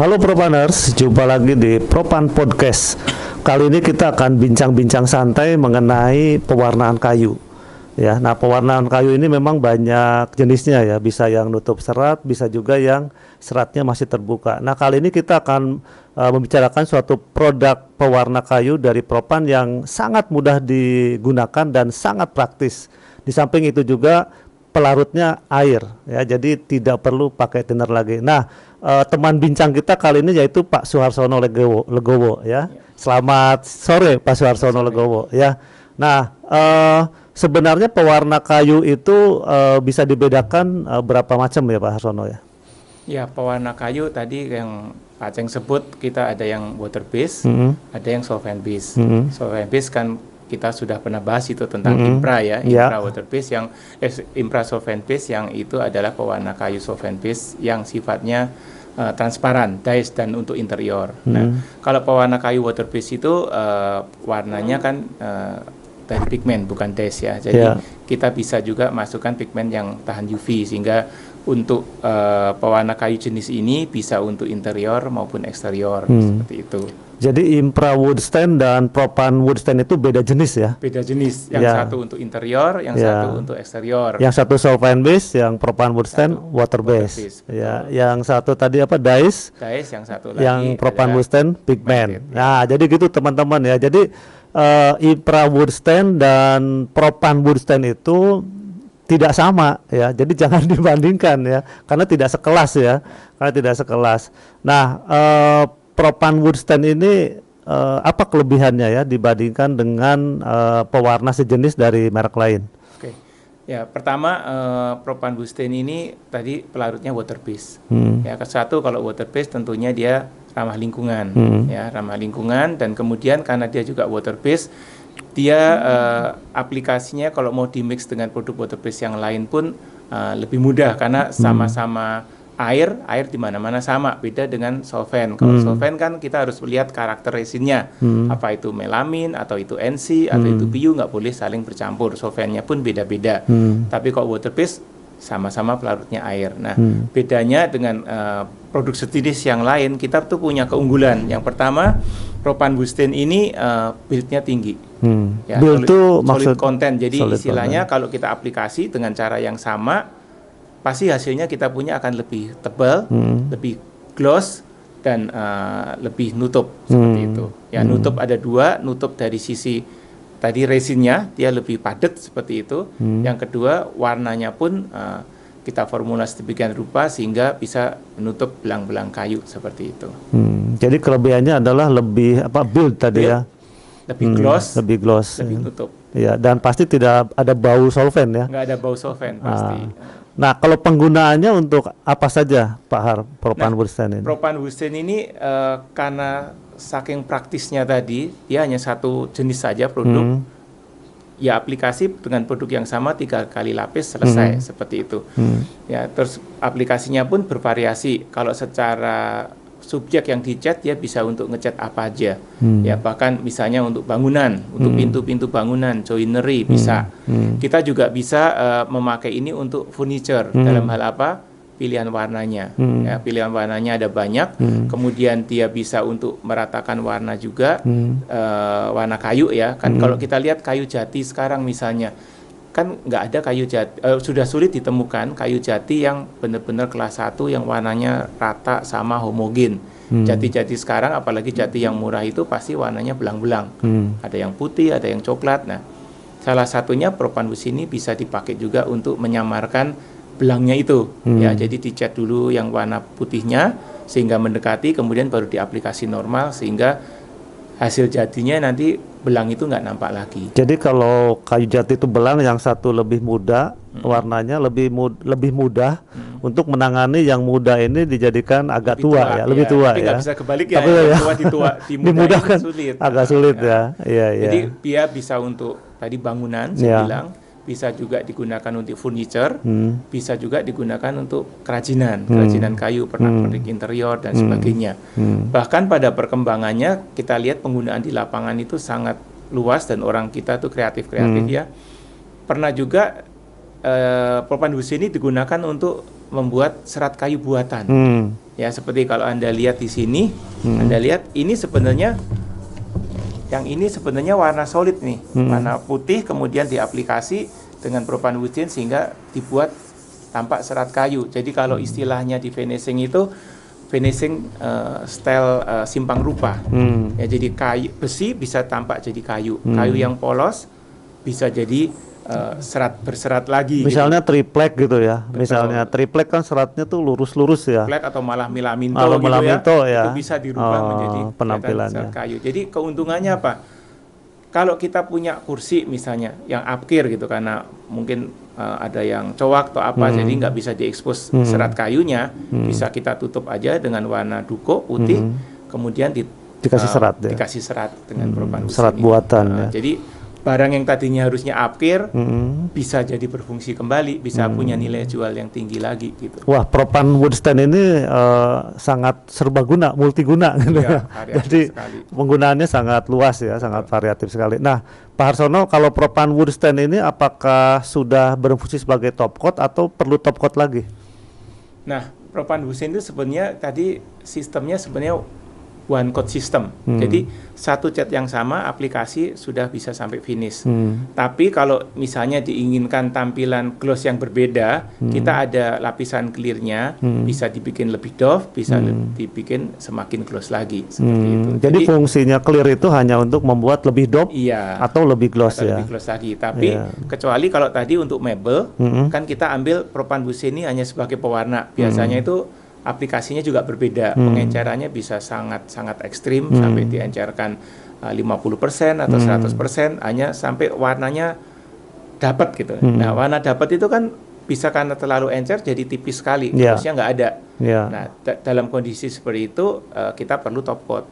Halo Propaners, jumpa lagi di Propan Podcast. Kali ini kita akan bincang-bincang santai mengenai pewarnaan kayu. Ya, nah pewarnaan kayu ini memang banyak jenisnya ya, bisa yang nutup serat, bisa juga yang seratnya masih terbuka. Nah kali ini kita akan membicarakan suatu produk pewarna kayu dari Propan yang sangat mudah digunakan dan sangat praktis. Di samping itu juga pelarutnya air, ya, jadi tidak perlu pakai thinner lagi. Nah, teman bincang kita kali ini yaitu Pak Suharsono Legowo, ya. Selamat sore Pak Suharsono Legowo, ya. Nah, sebenarnya pewarna kayu itu bisa dibedakan berapa macam ya Pak Harsono ya? Ya, pewarna kayu tadi yang Pak Aceng sebut, kita ada yang water base, ada yang solvent base. Solvent base kan kita sudah pernah bahas itu tentang Impra ya, Impra water base yang Impra solvent base yang itu adalah pewarna kayu solvent base yang sifatnya transparan, dyes dan untuk interior. Nah, kalau pewarna kayu water base itu warnanya kan dari pigmen bukan dyes ya. Jadi kita bisa juga masukkan pigmen yang tahan UV sehingga untuk pewarna kayu jenis ini bisa untuk interior maupun eksterior seperti itu. Jadi Impra Woodstand dan Propan Woodstand itu beda jenis ya? Beda jenis, yang satu untuk interior, yang satu untuk eksterior. Yang satu solvent base, yang Propan Woodstand water base. Ya, yang satu tadi apa dyes? Dyes, yang satu lagi yang Propan Woodstand pigment. Ya. Nah, jadi gitu teman-teman ya. Jadi Impra Woodstand dan Propan Woodstand itu tidak sama ya. Jadi jangan dibandingkan ya, karena tidak sekelas ya. Karena tidak sekelas. Nah, Propan Woodstand ini apa kelebihannya ya dibandingkan dengan pewarna sejenis dari merek lain? Oke. Ya, pertama Propan Woodstand ini tadi pelarutnya water base. Ya, satu kalau water base tentunya dia ramah lingkungan, ya ramah lingkungan, dan kemudian karena dia juga water base, dia aplikasinya kalau mau di mix dengan produk water base yang lain pun lebih mudah karena sama-sama air di mana-mana sama, beda dengan solvent. Kalau solvent kan kita harus melihat karakter resinnya, apa itu melamin atau itu NC atau itu PU, nggak boleh saling bercampur. Solventnya pun beda-beda. Tapi kalau water base sama-sama pelarutnya air. Nah, bedanya dengan produk sejenis yang lain, kita tuh punya keunggulan. Yang pertama, Propan Woodstand ini build-nya tinggi. Ya, build itu maksud solid content. Jadi solid istilahnya content. kalau kita aplikasi dengan cara yang sama, pasti hasilnya kita punya akan lebih tebal, lebih gloss, dan lebih nutup seperti itu. Ya, nutup ada dua, nutup dari sisi tadi resinnya dia lebih padat seperti itu. Yang kedua warnanya pun kita formulasi sedemikian rupa sehingga bisa menutup belang-belang kayu seperti itu. Jadi kelebihannya adalah lebih apa build tadi ya? Lebih gloss, ya. lebih nutup. Ya, dan pasti tidak ada bau solvent ya? Nggak ada bau solvent pasti. Nah, kalau penggunaannya untuk apa saja Pak Har, Propan Woodstand ini? Propan Woodstand ini karena saking praktisnya tadi, dia hanya satu jenis saja produk. Ya, aplikasi dengan produk yang sama 3 kali lapis selesai seperti itu. Ya, terus aplikasinya pun bervariasi. Kalau secara subjek yang dicat dia bisa untuk ngecat apa aja. Ya, bahkan misalnya untuk bangunan, untuk pintu-pintu bangunan, joinery bisa. Kita juga bisa memakai ini untuk furniture. Dalam hal apa? Pilihan warnanya. Ya, pilihan warnanya ada banyak. Kemudian dia bisa untuk meratakan warna juga, warna kayu ya. Kan kalau kita lihat kayu jati sekarang misalnya, kan nggak ada kayu jati, sudah sulit ditemukan kayu jati yang benar-benar kelas 1 yang warnanya rata sama homogen. Jati-jati sekarang apalagi jati yang murah itu pasti warnanya belang-belang. Ada yang putih, ada yang coklat. Nah, salah satunya Propan Woodstand ini bisa dipakai juga untuk menyamarkan belangnya itu. Ya, jadi dicat dulu yang warna putihnya sehingga mendekati, kemudian baru diaplikasi normal sehingga hasil jadinya nanti belang itu nggak nampak lagi. Jadi kalau kayu jati itu belang, yang satu lebih muda, warnanya lebih mudah untuk menangani yang muda ini dijadikan agak lebih tua ya, lebih tua tapi ya. nggak bisa kebalik ya, tapi tua dimudahkan sulit. Agak sulit ya. Iya, Jadi dia bisa untuk tadi bangunan, saya bilang, bisa juga digunakan untuk furniture, bisa juga digunakan untuk kerajinan kayu, pernak-pernik interior dan sebagainya. Bahkan pada perkembangannya kita lihat penggunaan di lapangan itu sangat luas dan orang kita tuh kreatif ya. Pernah juga Propan Woodstand ini digunakan untuk membuat serat kayu buatan. Ya, seperti kalau Anda lihat di sini, Anda lihat ini sebenarnya yang ini sebenarnya warna solid nih, warna putih, kemudian diaplikasi dengan propanbutane sehingga dibuat tampak serat kayu. Jadi kalau istilahnya di finishing itu finishing style simpang rupa. Ya, jadi kayu besi bisa tampak jadi kayu, kayu yang polos bisa jadi serat berserat lagi. Misalnya gitu. triplek gitu ya. Betul. Misalnya triplek kan seratnya tuh lurus-lurus ya. Triplek atau malah melaminto Kalau gitu melaminto ya. ya. Itu bisa dirubah menjadi penampilannya. serat kayu. Jadi keuntungannya apa? Kalau kita punya kursi misalnya yang upkir gitu karena mungkin ada yang cowak atau apa, jadi nggak bisa diekspos serat kayunya, bisa kita tutup aja dengan warna duko putih, kemudian dikasih serat ya. dikasih serat dengan propanbutane. Serat buatan ya. Jadi barang yang tadinya harusnya upkir bisa jadi berfungsi kembali, bisa punya nilai jual yang tinggi lagi gitu. Wah, propanbutane ini sangat serbaguna, multiguna gitu Iya, ya. Jadi sekali. penggunaannya sangat luas ya, sangat variatif sekali. Nah, Pak Harsono, kalau propanbutane ini apakah sudah berfungsi sebagai top coat atau perlu top coat lagi? Nah, propanbutane itu sebenarnya tadi sistemnya sebenarnya one coat system. Jadi satu cat yang sama aplikasi sudah bisa sampai finish. Tapi kalau misalnya diinginkan tampilan gloss yang berbeda, kita ada lapisan clearnya, bisa dibikin lebih doff, bisa dibikin semakin gloss lagi seperti itu. Jadi fungsinya clear itu hanya untuk membuat lebih doff iya, atau lebih gloss atau ya. lebih gloss lagi. Tapi kecuali kalau tadi untuk mebel, kan kita ambil propanbutane hanya sebagai pewarna. Biasanya itu aplikasinya juga berbeda, pengencerannya bisa sangat ekstrim sampai diencerkan 50% atau 100%, hanya sampai warnanya dapat gitu. Nah, warna dapat itu kan bisa karena terlalu encer jadi tipis sekali, harusnya nggak ada. Nah, dalam kondisi seperti itu kita perlu top coat.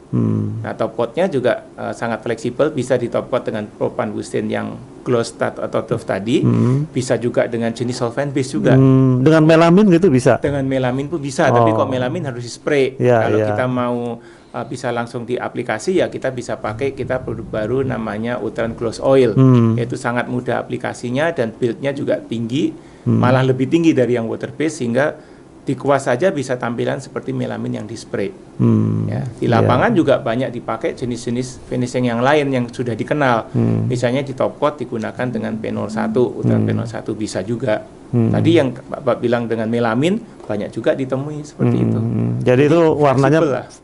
Nah, top coatnya juga sangat fleksibel, bisa di top coat dengan propanbutane yang gloss atau doff tadi, bisa juga dengan jenis solvent base juga. Dengan melamin gitu bisa? Dengan melamin pun bisa, tapi kok melamin harus di spray. Kalau kita mau bisa langsung di aplikasi, ya kita bisa pakai produk baru namanya Ultron Gloss Oil, yaitu sangat mudah aplikasinya dan build-nya juga tinggi, malah lebih tinggi dari yang water base, sehingga dikuas saja bisa tampilan seperti melamin yang di spray. Ya, di lapangan juga banyak dipakai jenis-jenis finishing yang lain yang sudah dikenal. Misalnya di top coat digunakan dengan P01, Ultron P01 bisa juga. Tadi yang Bapak bilang dengan melamin banyak juga ditemui seperti itu. Jadi itu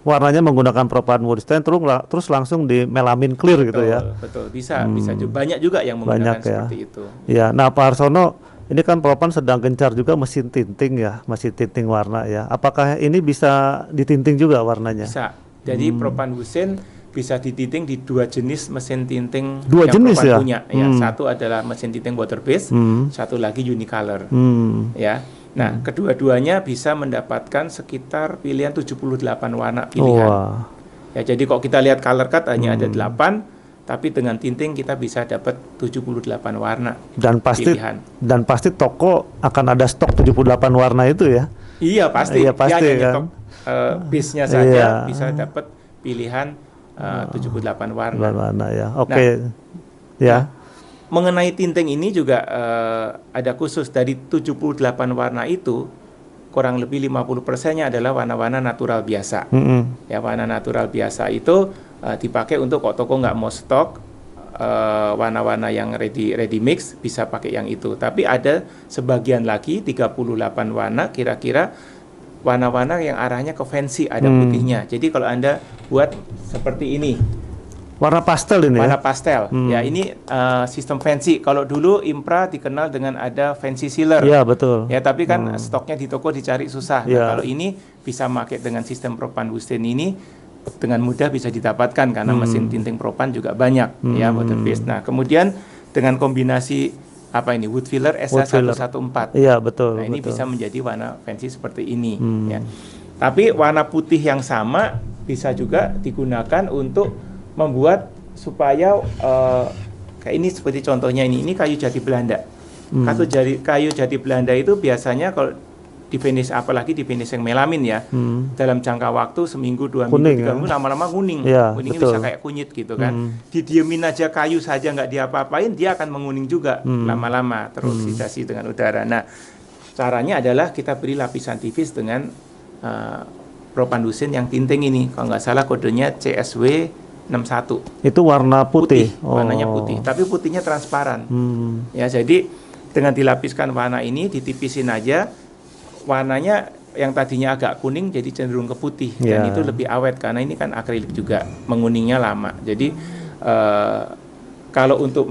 warnanya menggunakan propanbutane terus langsung di melamin clear gitu ya. Betul, bisa juga. Banyak juga yang menggunakan seperti itu. Ya, nah Pak Harsono, ini kan Propan sedang gencar juga mesin tinting ya, mesin tinting warna ya. Apakah ini bisa ditinting juga warnanya? Bisa. Jadi propanbutane bisa ditinting di dua jenis mesin tinting dua yang jenis Propan ya? punya. Ya, satu adalah mesin tinting water base, satu lagi unicolor. Ya. Nah, kedua-duanya bisa mendapatkan sekitar pilihan 78 warna pilihan. Ya, jadi kok kita lihat color card hanya ada 8, tapi dengan tinting kita bisa dapat 78 warna pilihan. Dan pasti toko akan ada stok 78 warna itu ya? Iya pasti. Iya pasti ya, kan. Base-nya saja bisa dapat pilihan 78 warna ya. Oke. Ya. Mengenai tinting ini juga ada khusus, dari 78 warna itu kurang lebih 50%-nya adalah warna-warna natural biasa. Ya, warna natural biasa itu dipakai untuk kok toko nggak mau stok warna-warna yang ready mix, bisa pakai yang itu. Tapi ada sebagian lagi 38 warna, kira-kira warna-warna yang arahnya ke fancy, ada putihnya. Jadi kalau Anda buat seperti ini, warna pastel ini warna pastel. Ya, ini sistem fancy. Kalau dulu Impra dikenal dengan ada fancy sealer. Iya, betul. Ya, tapi kan stoknya di toko dicari susah. Nah, kalau ini bisa pakai dengan sistem propanbutane ini dengan mudah bisa didapatkan karena mesin tinting propan juga banyak ya, water base. Nah, kemudian dengan kombinasi wood filler SH114. Iya, betul. Nah, ini bisa menjadi warna fancy seperti ini ya. Tapi warna putih yang sama bisa juga digunakan untuk membuat supaya kayak ini, seperti contohnya ini kayu jati Belanda. Kayu jati Belanda itu biasanya kalau di finish, apalagi di finish yang melamin ya, dalam jangka waktu seminggu, 2 minggu, 3 minggu, lama-lama kuning. Kuningnya bisa kayak kunyit gitu kan. Didiemin aja kayu saja nggak diapa-apain, dia akan menguning juga lama-lama, teroksidasi dengan udara. Nah, caranya adalah kita beri lapisan tipis dengan propandusin yang tinting ini. Kalau nggak salah kodenya CSW 61. Itu warna putih. Warnanya putih, tapi putihnya transparan. Ya, jadi dengan dilapiskan warna ini, ditipisin aja, warnanya yang tadinya agak kuning jadi cenderung ke putih. Dan itu lebih awet karena ini kan akrilik juga, menguningnya lama. Jadi kalau untuk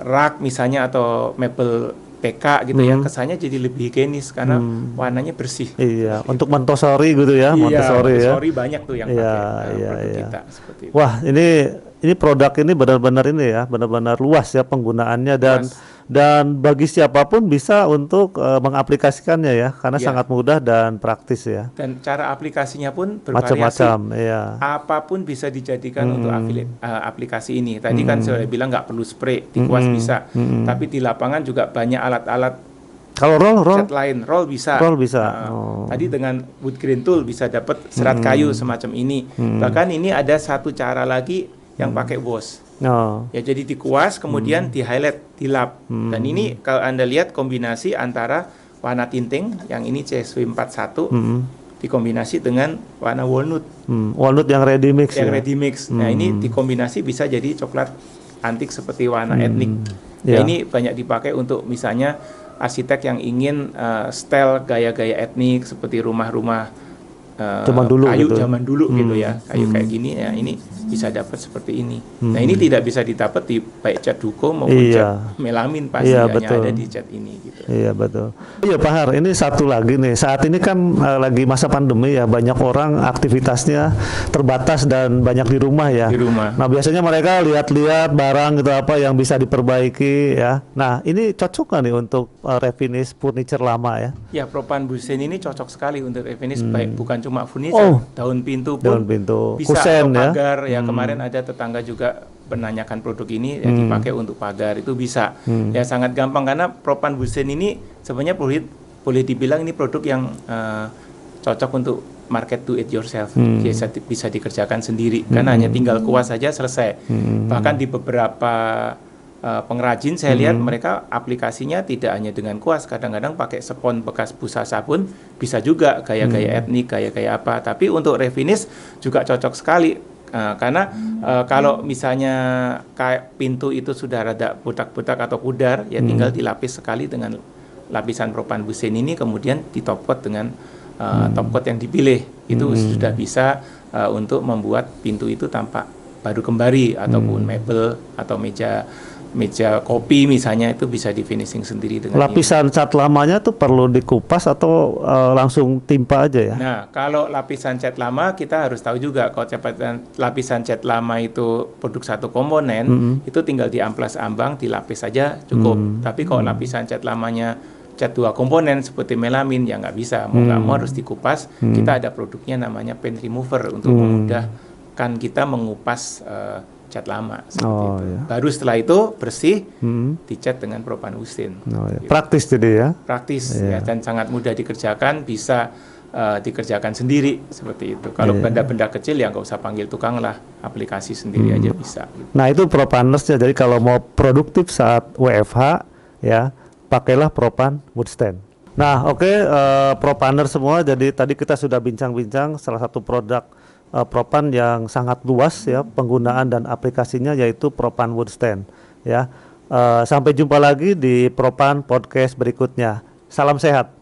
rak misalnya atau mebel PK gitu ya, kesannya jadi lebih higienis karena warnanya bersih. Iya, untuk Montessori gitu ya, Montessori banyak tuh yang pakai produk kita seperti itu. Wah, ini produk ini benar-benar ini ya, benar-benar luas ya penggunaannya dan bagi siapapun bisa untuk mengaplikasikannya ya, karena sangat mudah dan praktis ya. Dan cara aplikasinya pun bervariasi. Macam-macam, apapun bisa dijadikan untuk aplikasi ini. Tadi kan saya bilang nggak perlu spray, dikuas bisa. Tapi di lapangan juga banyak alat-alat. Kalau roll roll bisa. Tadi dengan wood grain tool bisa dapat serat kayu semacam ini. Bahkan ini ada satu cara lagi yang pakai wash. Ya, jadi dikuas kemudian di highlight, dilap. Dan ini kalau Anda lihat kombinasi antara warna tinting yang ini CSW 41 dikombinasi dengan warna walnut. Walnut yang ready mix. Ready mix. Nah, ini dikombinasi bisa jadi coklat antik seperti warna etnik. Nah, ini banyak dipakai untuk misalnya arsitek yang ingin style gaya-gaya etnik seperti rumah-rumah kayu gitu. Zaman dulu gitu ya, kayu kayak gini ya, ini bisa dapat seperti ini. Nah, ini tidak bisa didapat di baik cat duko maupun cat melamin, pasti hanya ada di cat ini gitu. Iya, betul. Iya, Pak Har, ini satu lagi nih. Saat ini kan lagi masa pandemi ya, banyak orang aktivitasnya terbatas dan banyak di rumah ya. Di rumah. Nah, biasanya mereka lihat-lihat barang gitu apa yang bisa diperbaiki ya. Nah, ini cocok nggak nih untuk refinish furniture lama ya? Ya, Propanbusin ini cocok sekali untuk refinish, baik bukan cuma furniture, daun pintu pun bisa, kusen, atau pagar ya. Kemarin ada tetangga juga menanyakan produk ini yang dipakai untuk pagar, itu bisa. Ya, sangat gampang karena Propanbusin ini sebenarnya boleh dibilang ini produk yang cocok untuk market do it yourself. Bisa dikerjakan sendiri karena hanya tinggal kuas saja selesai. Bahkan di beberapa pengrajin saya lihat mereka aplikasinya tidak hanya dengan kuas, kadang-kadang pakai spons bekas busa sabun, bisa juga gaya-gaya etnik, gaya-gaya apa. Tapi untuk refinish juga cocok sekali karena kalau misalnya kayak pintu itu sudah rada butak-butak atau pudar, ya tinggal dilapis sekali dengan lapisan Propanbusin ini, kemudian ditop coat dengan top coat yang dipilih. Itu sudah bisa untuk membuat pintu itu tampak baru kembali, ataupun mebel atau meja kopi misalnya, itu bisa di finishing sendiri dengan lapisan cat lamanya tuh perlu dikupas atau langsung timpa aja ya? Nah, kalau lapisan cat lama kita harus tahu juga kalau lapisan cat lama itu produk satu komponen, itu tinggal diamplas ambang, dilapis saja cukup. Tapi kalau lapisan cat lamanya cat dua komponen seperti melamin, ya nggak bisa, mau nggak mau harus dikupas. Kita ada produknya namanya paint remover untuk memudahkan kita mengupas cat lama seperti itu. Iya. Baru setelah itu bersih, dicat dengan Propanbusin. Gitu. Praktis jadi ya? Praktis ya, dan sangat mudah dikerjakan, bisa dikerjakan sendiri seperti itu. Kalau benda-benda kecil ya nggak usah panggil tukang lah, aplikasi sendiri aja bisa. Gitu. Nah, itu Propanners ya. Jadi kalau mau produktif saat WFH ya, pakailah Propan Wood Stand. Nah, oke, Propanners semua. Jadi tadi kita sudah bincang-bincang salah satu produk Propan yang sangat luas ya penggunaan dan aplikasinya, yaitu Propan Wood Stand ya. Sampai jumpa lagi di Propan Podcast berikutnya. Salam sehat.